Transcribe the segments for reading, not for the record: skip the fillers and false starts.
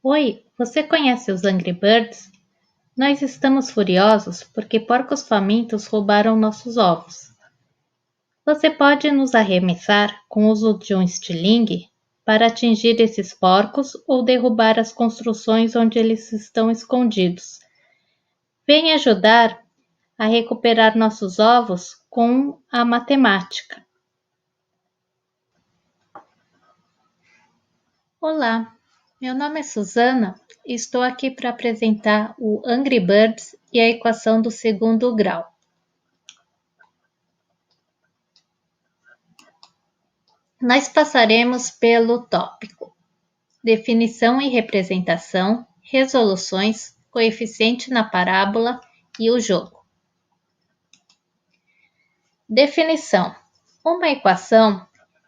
Oi, você conhece os Angry Birds? Nós estamos furiosos porque porcos famintos roubaram nossos ovos. Você pode nos arremessar com o uso de um estilingue para atingir esses porcos ou derrubar as construções onde eles estão escondidos. Venha ajudar a recuperar nossos ovos com a matemática. Olá, meu nome é Susana e estou aqui para apresentar o Angry Birds e a equação do segundo grau. Nós passaremos pelo tópico: definição e representação, resoluções, coeficiente na parábola e o jogo. Definição: uma equação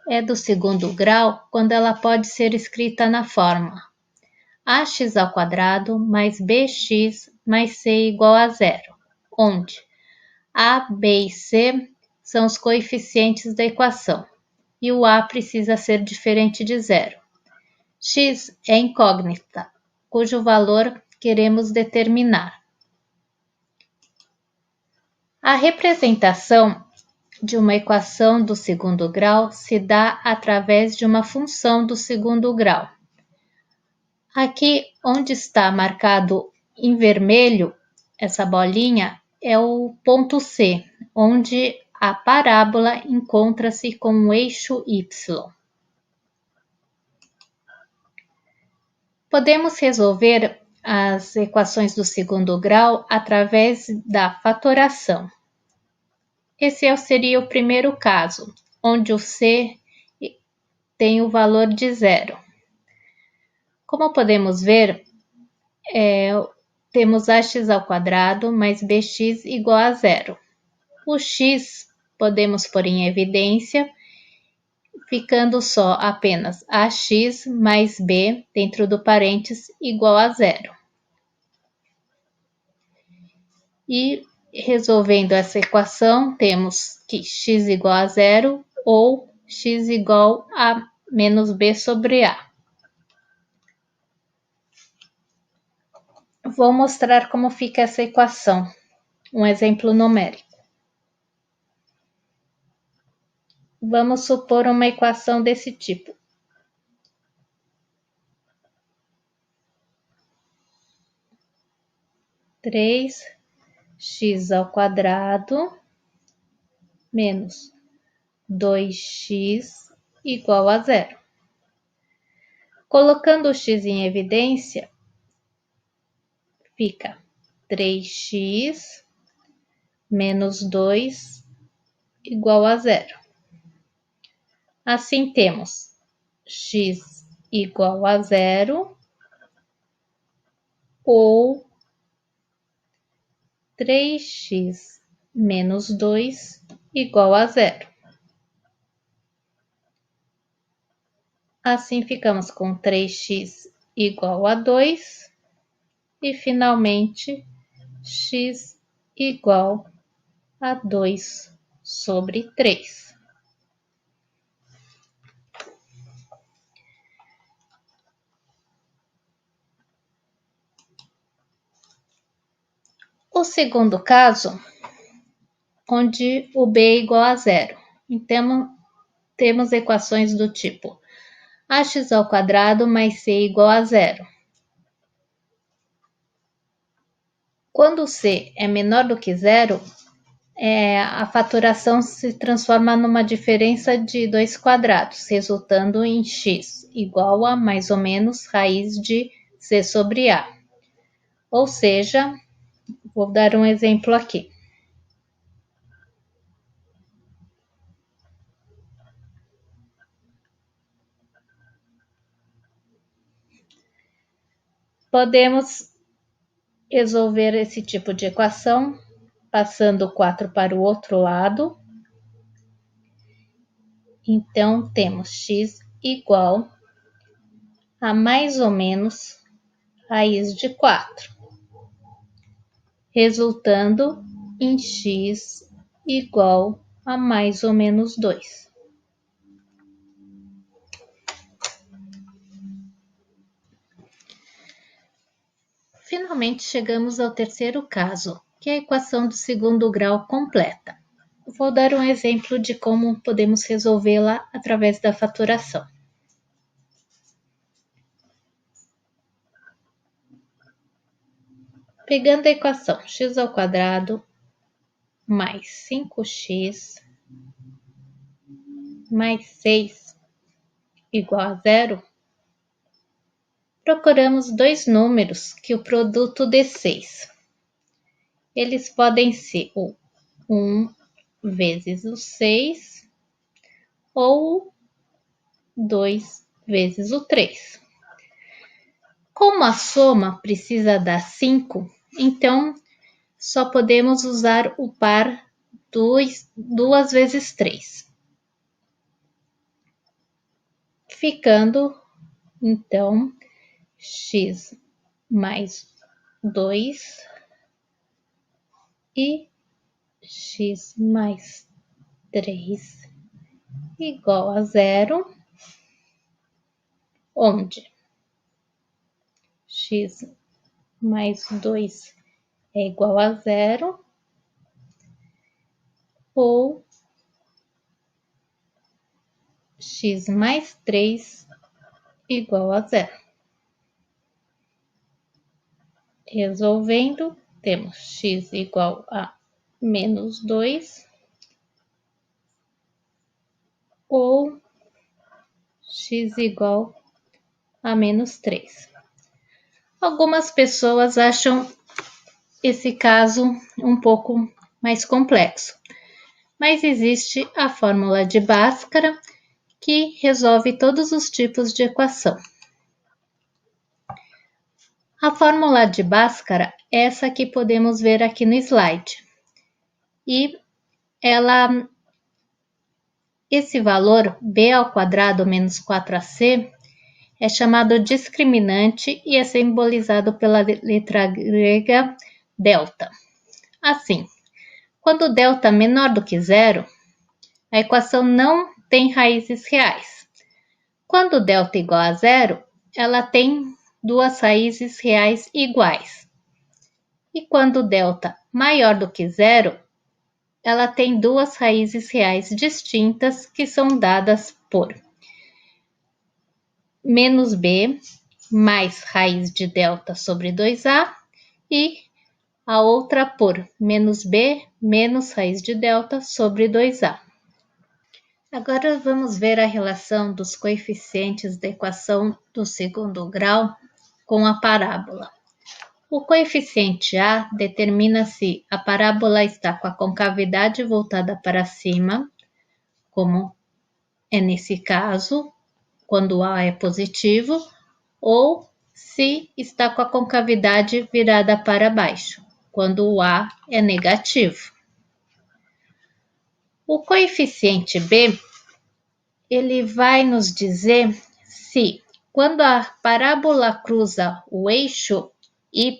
é do segundo grau quando ela pode ser escrita na forma ax² mais bx mais c igual a zero, onde a, b e c são os coeficientes da equação e o a precisa ser diferente de zero. X é incógnita, cujo valor queremos determinar. A representação de uma equação do segundo grau se dá através de uma função do segundo grau. Aqui, onde está marcado em vermelho, essa bolinha, é o ponto C, onde a parábola encontra-se com o eixo Y. Podemos resolver as equações do segundo grau através da fatoração. Esse seria o primeiro caso, onde o C tem o valor de zero. Como podemos ver, temos ax² mais bx igual a zero. O x podemos pôr em evidência, ficando só apenas ax mais b dentro do parênteses igual a zero. E resolvendo essa equação, temos que x igual a zero ou x igual a menos b sobre a. Vou mostrar como fica essa equação, um exemplo numérico. Vamos supor uma equação desse tipo. 3x² menos 2x igual a zero. Colocando o x em evidência, fica 3x menos 2 igual a zero. Assim temos x igual a zero ou 3x menos 2 igual a zero. Assim ficamos com 3x igual a 2 e finalmente x igual a 2 sobre 3. O segundo caso, onde o b é igual a zero. Então, temos equações do tipo ax² mais c igual a zero. Quando c é menor do que zero, a fatoração se transforma numa diferença de 2 quadrados, resultando em x igual a mais ou menos raiz de c sobre a. Ou seja, vou dar um exemplo aqui. Podemos resolver esse tipo de equação passando 4 para o outro lado. Então, temos x igual a mais ou menos raiz de 4, resultando em x igual a mais ou menos 2. finalmente chegamos ao terceiro caso, que é a equação do segundo grau completa. Vou dar um exemplo de como podemos resolvê-la através da faturação. Pegando a equação x² mais 5x mais 6 igual a zero, procuramos dois números que o produto dê 6. Eles podem ser o 1 vezes o 6 ou 2 vezes o 3. Como a soma precisa dar 5, então só podemos usar o par 2 vezes 3. Ficando, então, x mais 2 e x mais 3 igual a zero, onde x mais 2 é igual a zero ou x mais 3 igual a zero. Resolvendo, temos x igual a menos 2 ou x igual a menos 3. Algumas pessoas acham esse caso um pouco mais complexo, mas existe a fórmula de Bhaskara que resolve todos os tipos de equação. A fórmula de Bhaskara é essa que podemos ver aqui no slide. E esse valor, b² menos 4ac, é chamado discriminante e é simbolizado pela letra grega delta. Assim, quando delta é menor do que zero, a equação não tem raízes reais. Quando delta é igual a zero, ela tem duas raízes reais iguais. E quando delta maior do que zero, ela tem duas raízes reais distintas que são dadas por menos b mais raiz de delta sobre 2a e a outra por menos b menos raiz de delta sobre 2a. Agora vamos ver a relação dos coeficientes da equação do segundo grau com a parábola. O coeficiente A determina se a parábola está com a concavidade voltada para cima, como é nesse caso, quando A é positivo, ou se está com a concavidade virada para baixo, quando o A é negativo. O coeficiente B, ele vai nos dizer se, quando a parábola cruza o eixo Y,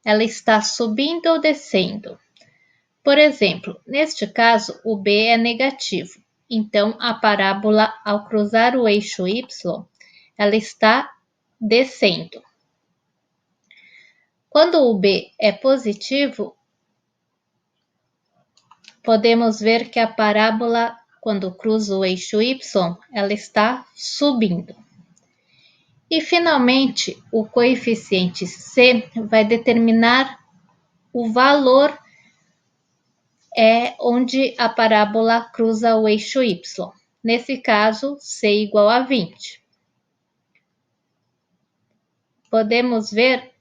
ela está subindo ou descendo. Por exemplo, neste caso, o B é negativo. Então, a parábola, ao cruzar o eixo Y, ela está descendo. Quando o B é positivo, podemos ver que a parábola, quando cruza o eixo Y, ela está subindo. E, finalmente, o coeficiente C vai determinar o valor onde a parábola cruza o eixo Y. Nesse caso, C igual a 20. Podemos ver,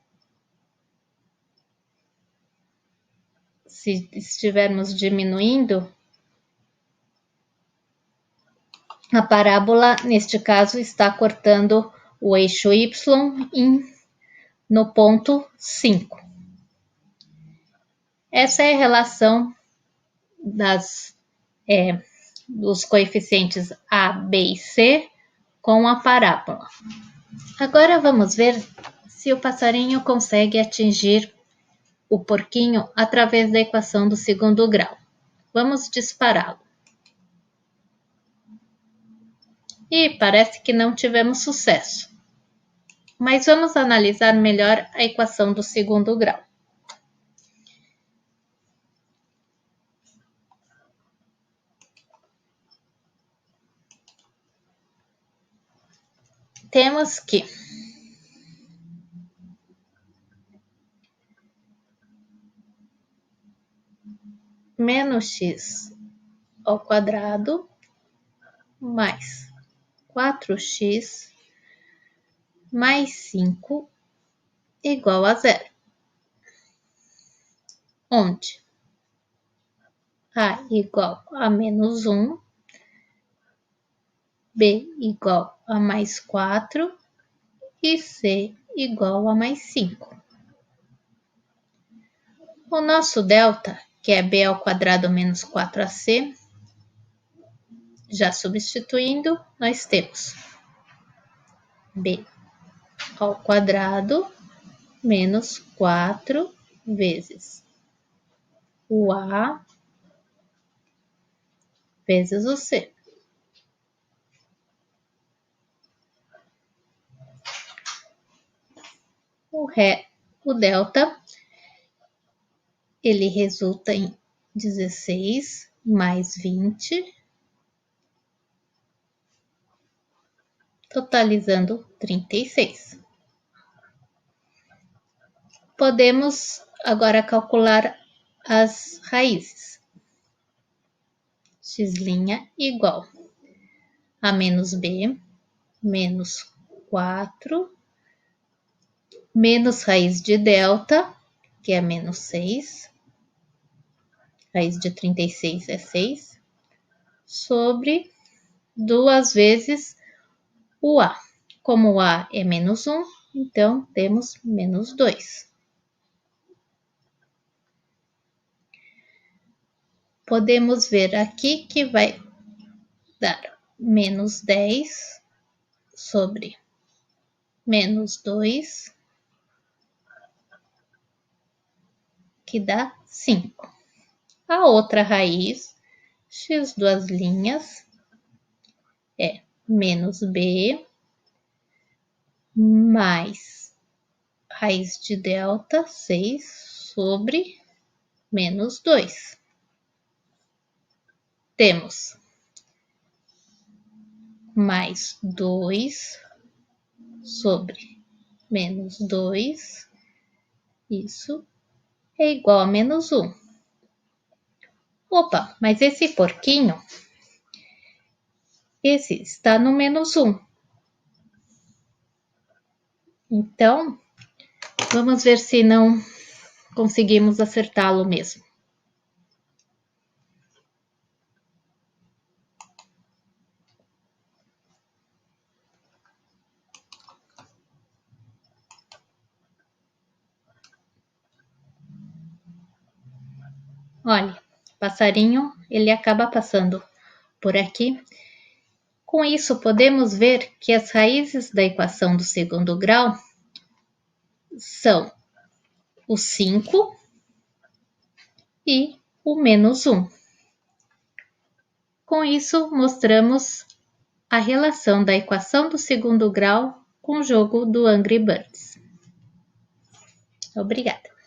se estivermos diminuindo, a parábola, neste caso, está cortando o eixo Y no ponto 5. Essa é a relação dos coeficientes A, B e C com a parábola. Agora vamos ver se o passarinho consegue atingir o porquinho através da equação do segundo grau. Vamos dispará-lo. E parece que não tivemos sucesso. Mas vamos analisar melhor a equação do segundo grau. Temos que menos x ao quadrado mais 4x mais 5 igual a zero, onde a igual a menos 1, b igual a mais 4 e c igual a mais 5. O nosso delta, que é b ao quadrado menos 4ac, já substituindo, nós temos b ao quadrado menos 4 vezes o a vezes o c. O delta, ele resulta em 16 mais 20, totalizando 36. Podemos agora calcular as raízes. X' igual a menos b, menos 4, menos raiz de delta, que é menos 6, raiz de 36 é 6, sobre 2 vezes o a. Como o a é menos 1, então temos menos 2. Podemos ver aqui que vai dar menos 10 sobre menos 2, que dá 5. A outra raiz, x duas linhas, é menos b mais raiz de delta, 6, sobre menos 2. Temos mais 2 sobre menos 2, isso é igual a menos 1. Opa, mas esse porquinho, esse está no menos 1. Então, vamos ver se não conseguimos acertá-lo mesmo. Olha, passarinho, ele acaba passando por aqui. Com isso, podemos ver que as raízes da equação do segundo grau são o 5 e o menos 1. Com isso, mostramos a relação da equação do segundo grau com o jogo do Angry Birds. Obrigada.